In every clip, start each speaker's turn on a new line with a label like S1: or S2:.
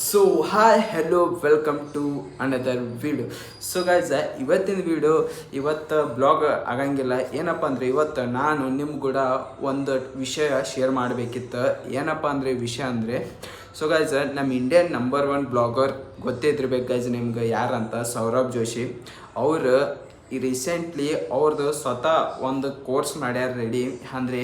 S1: So hi hello welcome to another video. So guys, ಇವತ್ತಿನ video ಇವತ್ತು blog ಆಗಂಗಿಲ್ಲ. ಏನಪ್ಪ ಅಂದರೆ ಇವತ್ತು ನಾನು ನಿಮ್ಮ ಕೂಡ ಒಂದು ವಿಷಯ ಶೇರ್ ಮಾಡಬೇಕಿತ್ತು. ಏನಪ್ಪ ಅಂದರೆ ವಿಷಯ ಅಂದರೆ, ಸೊ ಗೈಸ್, ನಮ್ಮ ಇಂಡಿಯನ್ ನಂಬರ್ 1 ಬ್ಲಾಗರ್ ಗೊತ್ತಿದ್ದಿರ್ಬೇಕು ಗೈಸ್ ನಿಮ್ಗೆ ಯಾರಂತ, ಸೌರಭ್ ಜೋಶಿ. ಅವರು ರೀಸೆಂಟ್ಲಿ ಅವ್ರದ್ದು ಸ್ವತಃ ಒಂದು ಕೋರ್ಸ್ ಮಾಡ್ಯಾರ ರೆಡಿ. ಅಂದರೆ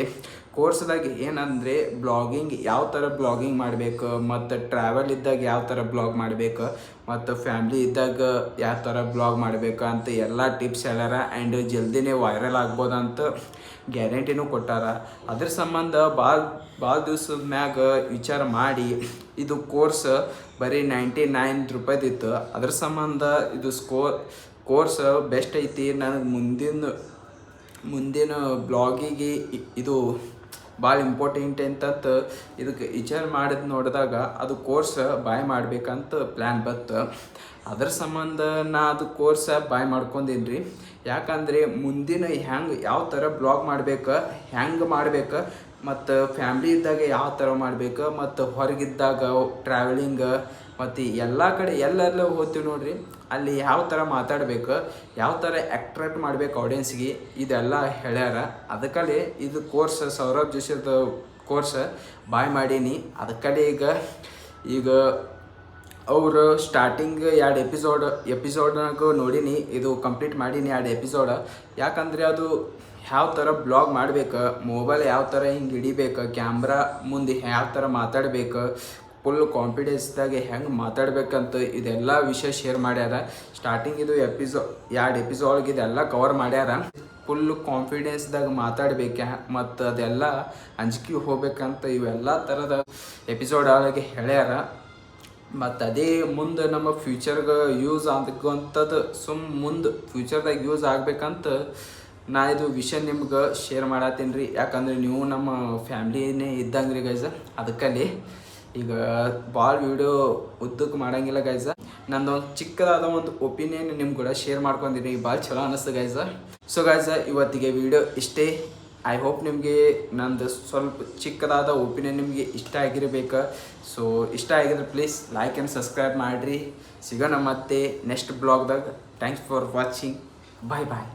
S1: ಕೋರ್ಸ್ದಾಗ ಏನಂದರೆ ಬ್ಲಾಗಿಂಗ್ ಯಾವ ಥರ ಬ್ಲಾಗಿಂಗ್ ಮಾಡಬೇಕು, ಮತ್ತು ಟ್ರಾವೆಲ್ ಇದ್ದಾಗ ಯಾವ ಥರ ಬ್ಲಾಗ್ ಮಾಡಬೇಕು, ಮತ್ತು ಫ್ಯಾಮ್ಲಿ ಇದ್ದಾಗ ಯಾವ ಥರ ಬ್ಲಾಗ್ ಮಾಡಬೇಕು ಅಂತ ಎಲ್ಲ ಟಿಪ್ಸ್ ಹೇಳ್ಯಾರ. ಆ್ಯಂಡ್ ಜಲ್ದಿನೇ ವೈರಲ್ ಆಗ್ಬೋದಂತ ಗ್ಯಾರಂಟಿನೂ ಕೊಟ್ಟಾರ. ಅದ್ರ ಸಂಬಂಧ ಭಾಳ ದಿವ್ಸದ ಮ್ಯಾಗ ವಿಚಾರ ಮಾಡಿ ಇದು ಕೋರ್ಸ್ ಬರೀ 99 ರೂಪಾಯಿದಿತ್ತು. ಅದ್ರ ಸಂಬಂಧ ಇದು ಕೋರ್ಸ್ ಬೆಸ್ಟ್ ಐತಿ. ನನಗೆ ಮುಂದಿನ ಬ್ಲಾಗಿಗೆ ಇದು ಭಾಳ ಇಂಪಾರ್ಟೆಂಟ್ ಅಂತ ಇದಕ್ಕೆ ವಿಚಾರ ಮಾಡಿದ್ ನೋಡಿದಾಗ ಅದು ಕೋರ್ಸ್ ಬಾಯ್ ಮಾಡ್ಬೇಕಂತ ಪ್ಲ್ಯಾನ್ ಬತ್ತು. ಅದ್ರ ಸಂಬಂಧ ನಾ ಅದು ಕೋರ್ಸ್ ಬಾಯ್ ಮಾಡ್ಕೊಂಡೀನಿ ರೀ. ಯಾಕಂದರೆ ಮುಂದಿನ ಯಾವ ಥರ ಬ್ಲಾಗ್ ಮಾಡ್ಬೇಕು, ಮಾಡ್ಬೇಕು, ಮತ್ತು ಫ್ಯಾಮ್ಲಿ ಇದ್ದಾಗ ಯಾವ ಥರ ಮಾಡ್ಬೇಕು, ಮತ್ತು ಹೊರಗಿದ್ದಾಗ ಟ್ರಾವೆಲಿಂಗ್, ಮತ್ತು ಎಲ್ಲ ಕಡೆ ಎಲ್ಲೆಲ್ಲ ಹೋಗ್ತೀವಿ ನೋಡ್ರಿ, ಅಲ್ಲಿ ಯಾವ ಥರ ಮಾತಾಡಬೇಕು, ಯಾವ ಥರ ಅಟ್ರಾಕ್ಟ್ ಮಾಡ್ಬೇಕು ಆಡಿಯನ್ಸ್ಗೆ, ಇದೆಲ್ಲ ಹೇಳ್ಯಾರ. ಅದಕ್ಕಲ್ಲಿ ಇದು ಕೋರ್ಸ್ ಸೌರಭ್ ಜೋಶಿದ ಕೋರ್ಸ್ ಬಾಯ್ ಮಾಡೀನಿ. ಅದಕ್ಕಲ್ಲಿ ಈಗ ಅವರು ಸ್ಟಾರ್ಟಿಂಗ್ 2 ಎಪಿಸೋಡ್ನಾಗ ನೋಡೀನಿ. ಇದು ಕಂಪ್ಲೀಟ್ ಮಾಡೀನಿ 2 ಎಪಿಸೋಡ್. ಯಾಕಂದರೆ ಅದು ಯಾವ ಥರ ಬ್ಲಾಗ್ ಮಾಡ್ಬೇಕು, ಮೊಬೈಲ್ ಯಾವ ಥರ ಹಿಂಗೆ ಹಿಡಿಬೇಕು, ಕ್ಯಾಮ್ರಾ ಮುಂದೆ ಯಾವ ಥರ ಮಾತಾಡಬೇಕು, ಫುಲ್ ಕಾನ್ಫಿಡೆನ್ಸ್ದಾಗೆ ಹೆಂಗೆ ಮಾತಾಡ್ಬೇಕಂತ ಇದೆಲ್ಲ ವಿಷಯ ಶೇರ್ ಮಾಡ್ಯಾರ. ಸ್ಟಾರ್ಟಿಂಗ್ ಇದು 2 ಎಪಿಸೋಡ್ಗೆ ಇದೆಲ್ಲ ಕವರ್ ಮಾಡ್ಯಾರ. ಫುಲ್ ಕಾನ್ಫಿಡೆನ್ಸ್ದಾಗ ಮಾತಾಡ್ಬೇಕು, ಮತ್ತು ಅದೆಲ್ಲ ಅಂಜಿಕೆ ಹೋಗ್ಬೇಕಂತ ಇವೆಲ್ಲ ಥರದ ಎಪಿಸೋಡ್ ಒಳಗೆ ಹೇಳ್ಯಾರ. ಮತ್ತು ಅದೇ ಮುಂದೆ ನಮ್ಮ ಫ್ಯೂಚರ್ಗೆ ಯೂಸ್ ಆಗೋಂಥದ್ದು, ಮುಂದೆ ಫ್ಯೂಚರ್ದಾಗ ಯೂಸ್ ಆಗ್ಬೇಕಂತ ನಾ ಇದು ವಿಷಯ ನಿಮ್ಗೆ ಶೇರ್ ಮಾಡತ್ತೀನಿ ರೀ. ಯಾಕಂದರೆ ನೀವು ನಮ್ಮ ಫ್ಯಾಮ್ಲಿನೇ ಇದ್ದಂಗೆ ರೀ ಗೈಸ. ಅದಕ್ಕಲ್ಲಿ ಈಗ ಭಾಳ ವಿಡಿಯೋ ಉದ್ದಕ್ಕೆ ಮಾಡೋಂಗಿಲ್ಲ ಗೈಸ. ನಂದೊಂದು ಚಿಕ್ಕದಾದ ಒಂದು ಒಪಿನಿಯನ್ ನಿಮ್ಮ ಕೂಡ ಶೇರ್ ಮಾಡ್ಕೊಂಡಿನಿ. ಭಾಳ ಚಲೋ ಅನ್ನಿಸ್ತು ಗೈಸ. ಸೊ ಗೈಸ, ಇವತ್ತಿಗೆ ವಿಡಿಯೋ ಇಷ್ಟೇ. ಐ ಹೋಪ್ ನಿಮಗೆ ನಂದು ಸ್ವಲ್ಪ ಚಿಕ್ಕದಾದ ಒಪಿನಿಯನ್ ನಿಮಗೆ ಇಷ್ಟ ಆಗಿರಬೇಕು. ಸೊ ಇಷ್ಟ ಆಗಿದ್ರೆ ಪ್ಲೀಸ್ ಲೈಕ್ ಆ್ಯಂಡ್ ಸಬ್ಸ್ಕ್ರೈಬ್ ಮಾಡಿರಿ. ಸಿಗೋಣ ಮತ್ತೆ ನೆಕ್ಸ್ಟ್ ಬ್ಲಾಗ್ದಾಗ. Thanks for watching. Bye bye.